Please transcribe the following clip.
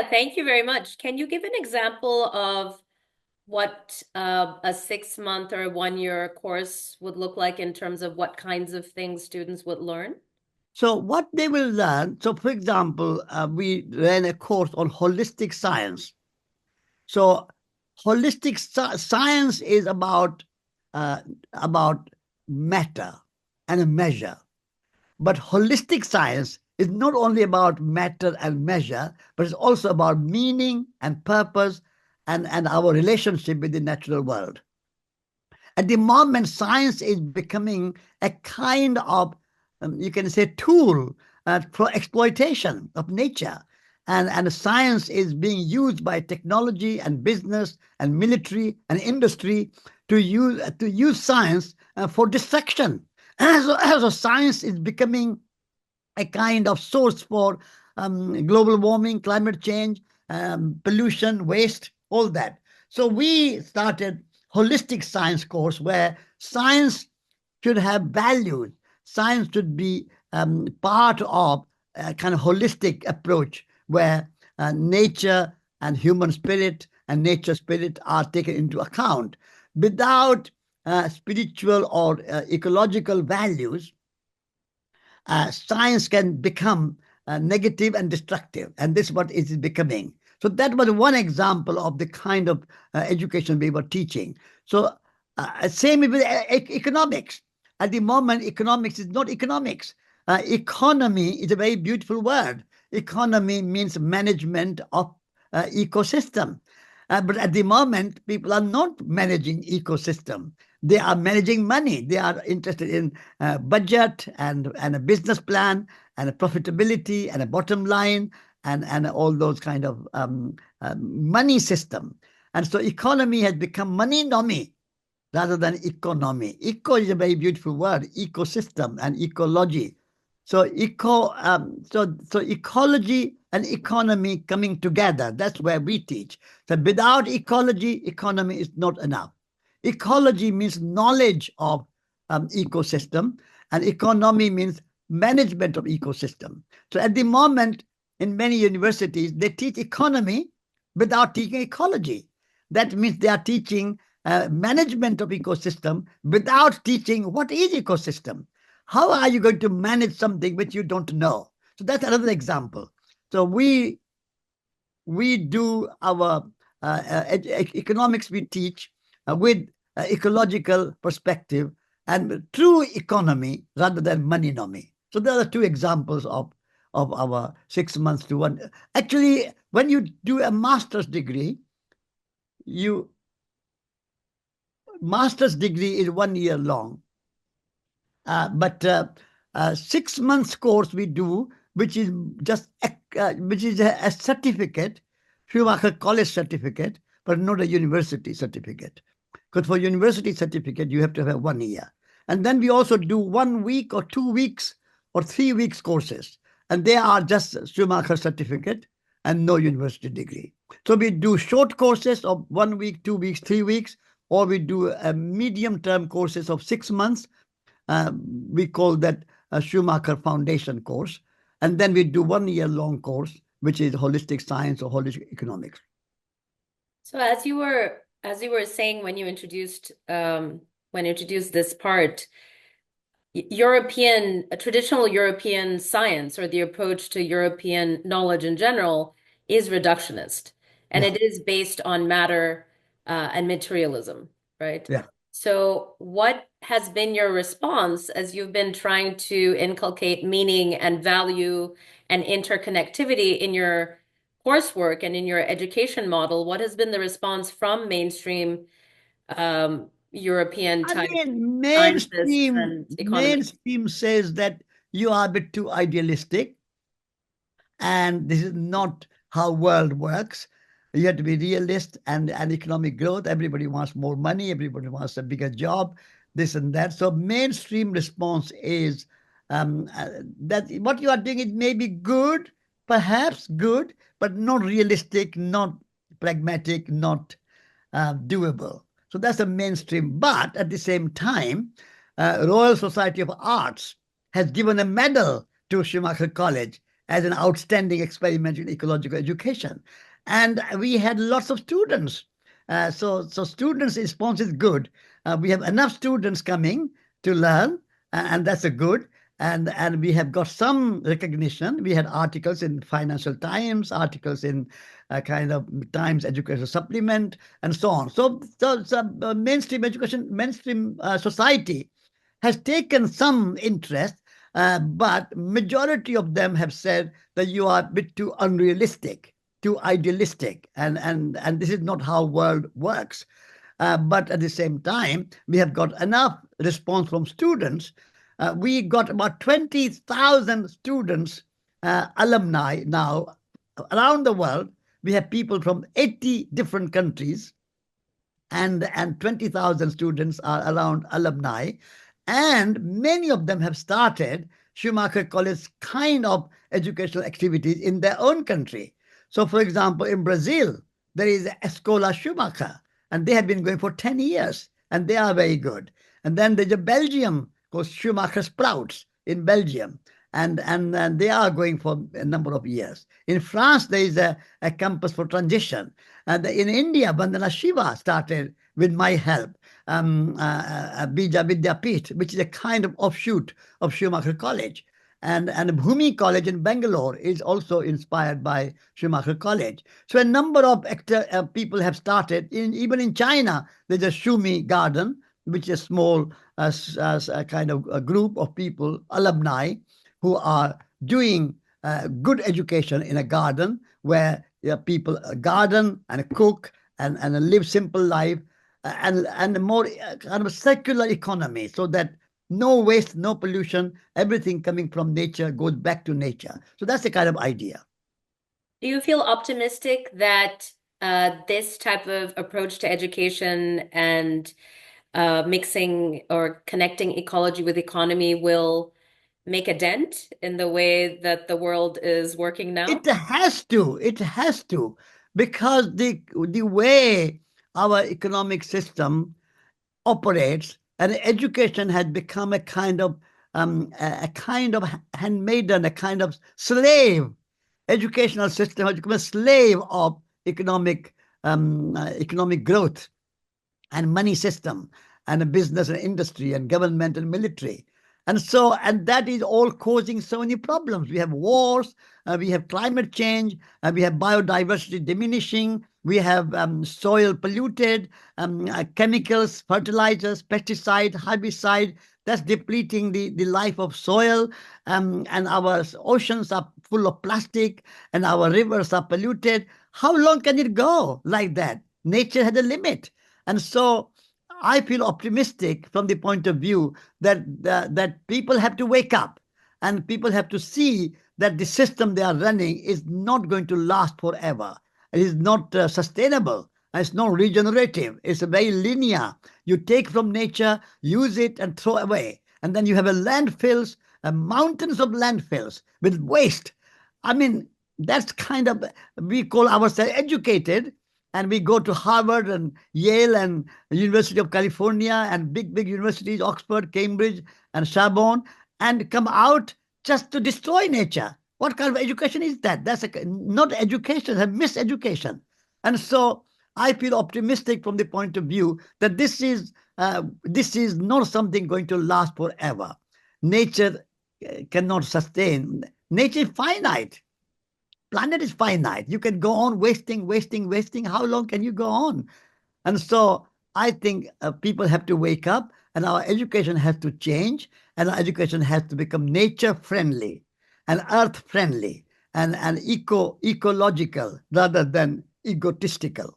Yeah, thank you very much. Can you give an example of what a 6 month or a 1 year course would look like in terms of what kinds of things students would learn? So what they will learn, so for example, we ran a course on holistic science. So holistic science is uh, about matter and a measure. But holistic science is not only about matter and measure, but it's also about meaning and purpose and our relationship with the natural world. At the moment, science is becoming a kind of, you can say, tool for exploitation of nature. And science is being used by technology and business and military and industry to use science for distraction. So science is becoming a kind of source for global warming, climate change, pollution, waste, all that. So we started holistic science course where science should have values. Science should be part of a kind of holistic approach where nature and human spirit and nature spirit are taken into account. Without spiritual or ecological values, science can become negative and destructive. And this is what it is becoming. So that was one example of the kind of education we were teaching. So same with economics. At the moment, economics is not economics. Economy is a very beautiful word. Economy means management of ecosystem. But at the moment, people are not managing ecosystem. They are managing money. They are interested in budget and a business plan and a profitability and a bottom line and all those kind of money system. And so economy has become money nomi rather than economy. Eco is a very beautiful word, ecosystem and ecology. So ecology and economy coming together, that's where we teach. So without ecology, economy is not enough. Ecology means knowledge of ecosystem, and economy means management of ecosystem. So at the moment, in many universities, they teach economy without teaching ecology. That means they are teaching management of ecosystem without teaching what is ecosystem. How are you going to manage something which you don't know? So that's another example. So we do our economics we teach with ecological perspective and true economy rather than money nomi. So there are two examples of our 6 months to one. Actually, when you do a master's degree, you master's degree is 1 year long. But 6 months course we do, which is just which is a certificate, Schumacher college certificate, but not a university certificate. Because for university certificate you have to have 1 year, and then we also do 1 week or 2 weeks or 3 weeks courses, and they are just Schumacher certificate and no university degree. So we do short courses of 1 week, 2 weeks, 3 weeks, or we do a medium term courses of 6 months. uh, we call that a Schumacher Foundation course. And then we do 1 year long course, which is holistic science or holistic economics. So as you were saying when you introduced this part, traditional European science or the approach to European knowledge in general is reductionist, and Yeah, it is based on matter and materialism, right? yeah. So, what has been your response as you've been trying to inculcate meaning and value and interconnectivity in your coursework and in your education model? What has been the response from mainstream European I type mean, scientists mainstream and economists? mainstream says that you are a bit too idealistic, and this is not how world works. You have to be realist and economic growth. Everybody wants more money. Everybody wants a bigger job, this and that. So mainstream response is that what you are doing is maybe good, perhaps good, but not realistic, not pragmatic, not doable. So that's the mainstream. But at the same time, Royal Society of Arts has given a medal to Schumacher College as an outstanding experiment in ecological education. And we had lots of students. So students' response is good. We have enough students coming to learn, and that's a good. And we have got some recognition. We had articles in Financial Times, articles in kind of Times Educational Supplement, and so on. So mainstream education, mainstream society has taken some interest, but majority of them have said that you are a bit too unrealistic, too idealistic, and this is not how world works. But at the same time, we have got enough response from students. We got about 20,000 students, alumni now around the world. We have people from 80 different countries, and 20,000 students are around alumni, and many of them have started Schumacher College kind of educational activities in their own country. So, for example, in Brazil, there is Escola Schumacher, and they have been going for 10 years, and they are very good. And then there's a Belgium called Schumacher Sprouts in Belgium, and they are going for a number of years. In France, there is a campus for transition. And in India, Vandana Shiva started with my help, Bija Vidyapeeth, which is a kind of offshoot of Schumacher College. And Bhumi College in Bangalore is also inspired by Schumacher College. So a number of people have started. Even in China, there's a Shumi Garden, which is a small kind of a group of people, alumni, who are doing good education in a garden where people garden and cook and live simple life, and a more kind of a circular economy, so that no waste, no pollution, everything coming from nature goes back to nature. So that's the kind of idea. Do you feel optimistic that this type of approach to education and mixing or connecting ecology with economy will make a dent in the way that the world is working It now? has to. It has to, because the way our economic system operates, and education had become a kind of a kind of handmaiden, a kind of slave. Educational system has become a slave of economic growth and money system and a business and industry and government and military. And that is all causing so many problems. We have wars, we have climate change, we have biodiversity diminishing, we have soil polluted, chemicals, fertilizers, pesticide, herbicide, that's depleting the life of soil, and our oceans are full of plastic, and our rivers are polluted. How long can it go like that? Nature has a limit. And so I feel optimistic from the point of view that people have to wake up, and people have to see that the system they are running is not going to last forever. It is not sustainable. And it's not regenerative. It's very linear. You take from nature, use it, and throw away. And then you have a landfills, mountains of landfills with waste. I mean, that's kind of, we call ourselves educated, and we go to Harvard and Yale and University of California and big universities, Oxford, Cambridge, and Sorbonne, and come out just to destroy nature. What kind of education is that? That's not education, it's a miseducation. And so I feel optimistic from the point of view that this is not something going to last forever. Nature cannot sustain. Nature is finite. Planet is finite. You can go on wasting. How long can you go on? And so I think people have to wake up, and our education has to change, and our education has to become nature friendly and earth friendly and ecological rather than egotistical.